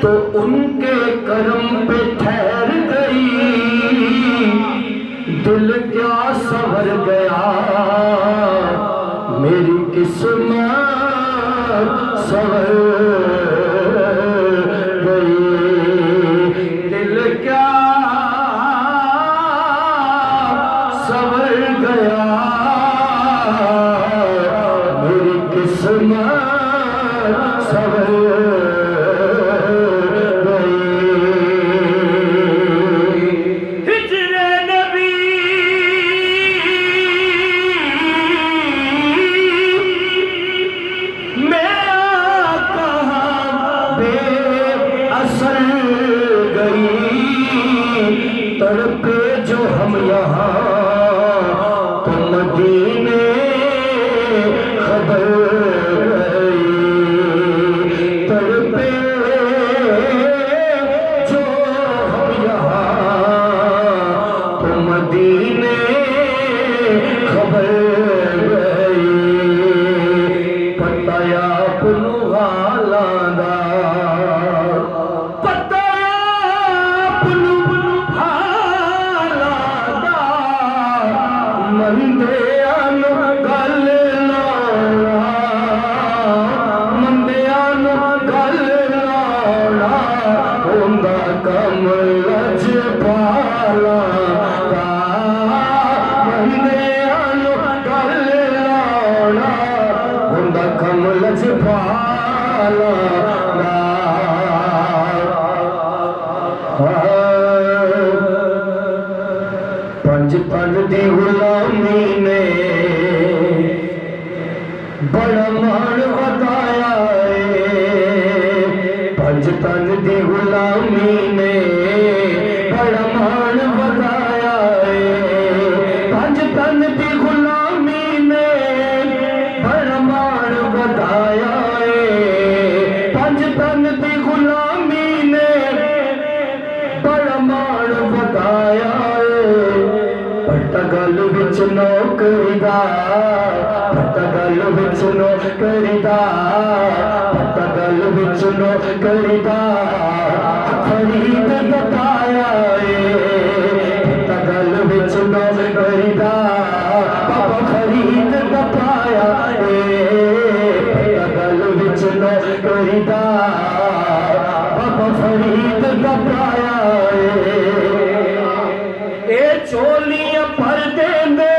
तो उनके करम पे ठहर गई, दिल क्या संवर गया, मेरी किस्मत संवर गई, दिल क्या संवर गया, मेरी किस्मत संवर तड़पे जो हम यहाँ तो मदीने खबर गई, तड़पे जो हम यहाँ तो मदीने खबर गई, पताया अपनू हालांदा पंज पन दी गुलामी ने बड़ा मान वधाया है, पंज पन दी गुलामी ने बड़ा मान वधाया है, पंज पन दी गुलामी ने बड़ा मान वधाया है, पंज पन दी गुलामी ने बड़ा मान वधाया है, पट्टा गल विच नौकरी दा, पट्टा गल विच नौकरी दा, पट्टा गल विच नौकरी दा, फरीद बताया है, पट्टा गल विच नौकरी दा, बाबा फरीद बताया है, पट्टा गल विच नौकरी दा, बाबा फरीद बताया है, ए चोलियां भर देंदे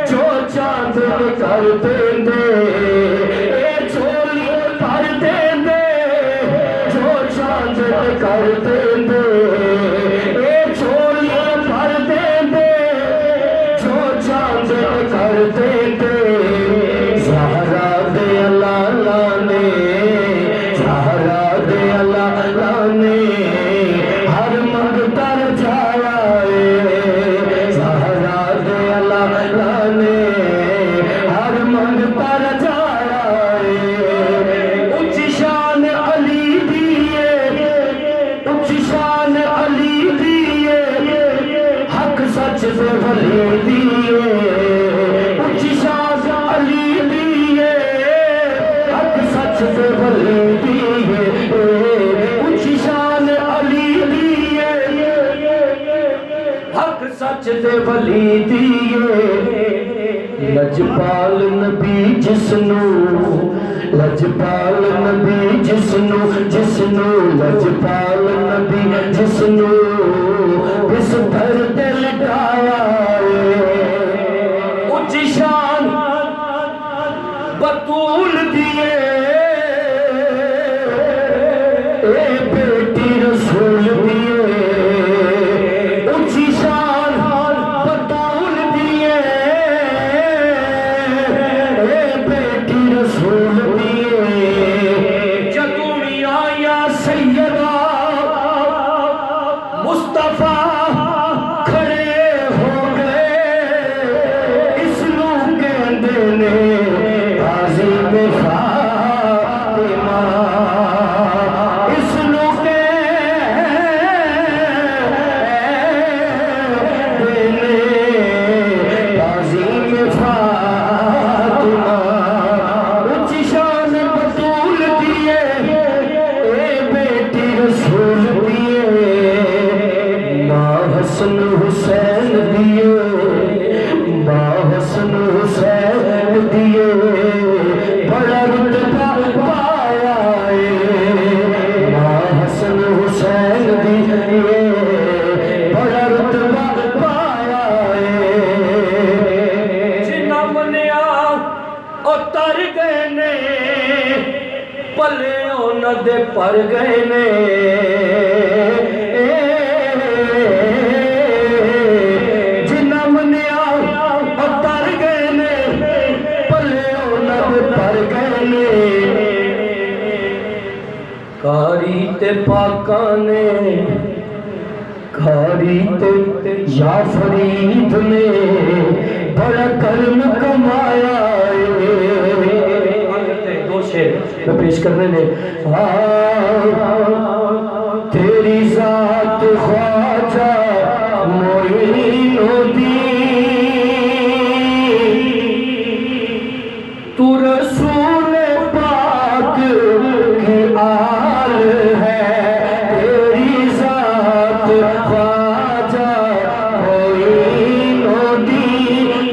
जो चांद कर देंदे, ए चोलियां भर देंदे जो चांद कर देंदे, ए चोलियां भर देंदे जो चांद कर देंदे, ज़हरा दे लाला ने, ज़हरा दे लाला ने हर मंगता रचाया है, ज़हरा दे लाला ने हर मंगता रचाया है, ऊंची शान अली दिए, ऊंची शान अली दिए, हक सच से वली दिए, ऊंची शान अली दिए, हक सच से वली दिए, ऊंची शान अली दिए, हक सच दे वली दिए, लजपाल नबी जिसनू, लजपाल नबी जिसनू, जिसनू लजपाल नबी जिसनू बिस्तर ते लिटाया है, ऊंची शान बतूल दिए, ए बेटी रसूल दिए, ऊंची शान बतूल दिए, ए बेटी रसूल दिए, जग दिए ए बेटी रसूल दिए माँ हसन हुसैन दिए माँ हसन हुसैन दिए बड़ा रुतबा पाया माँ हसन हुसैन दिए बड़ा रुतबा पाया जिन्ना मनिया उतर गए ने पले दे पर गए ने जिन्ना मनिया उतर गए ने पले दे पर गए ने कारी ते पाका ने कारी ते या फरीद ने बड़ा कर्म कमाया मैं पेश करने ने तेरी जात ख्वाजा मोइनुद्दीन तू रसूल पाक की आल है तेरी जात ख्वाजा मोइनुद्दीन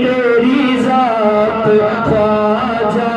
तेरी जात ख्वाजा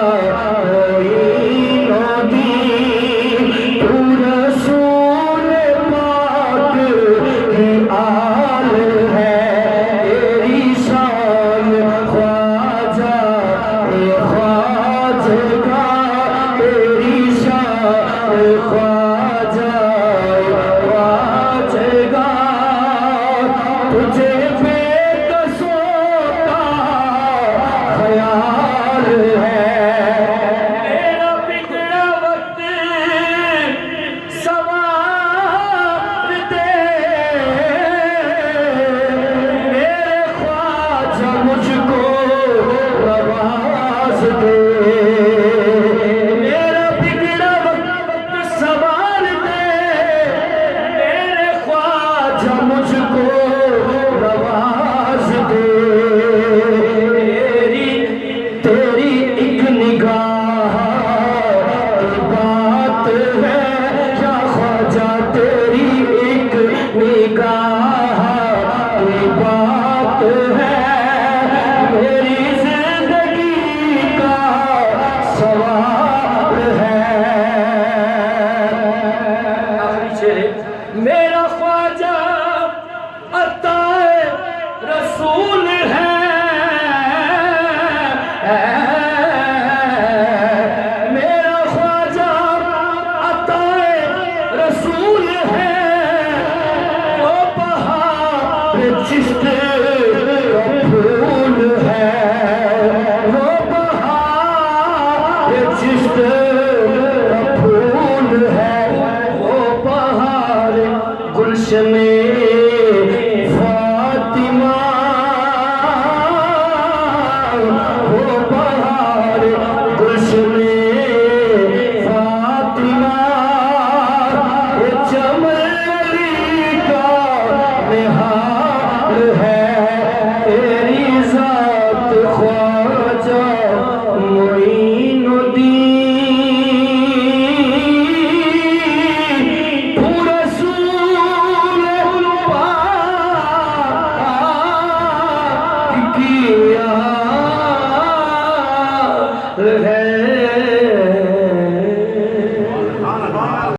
मेरा ख्वाजा अताए रसूल है मेरा ख्वाजा अताए रसूल है वो बहार चिश्त फूल है वो बहार चिश्त फूल है वो बहार गुलशन फातिमा वो बहार गुलशन फातिमा ये चमली का निहार है तेरी जात ख्वाजा मोइनुद्दीन तू रसूल पाक की आल है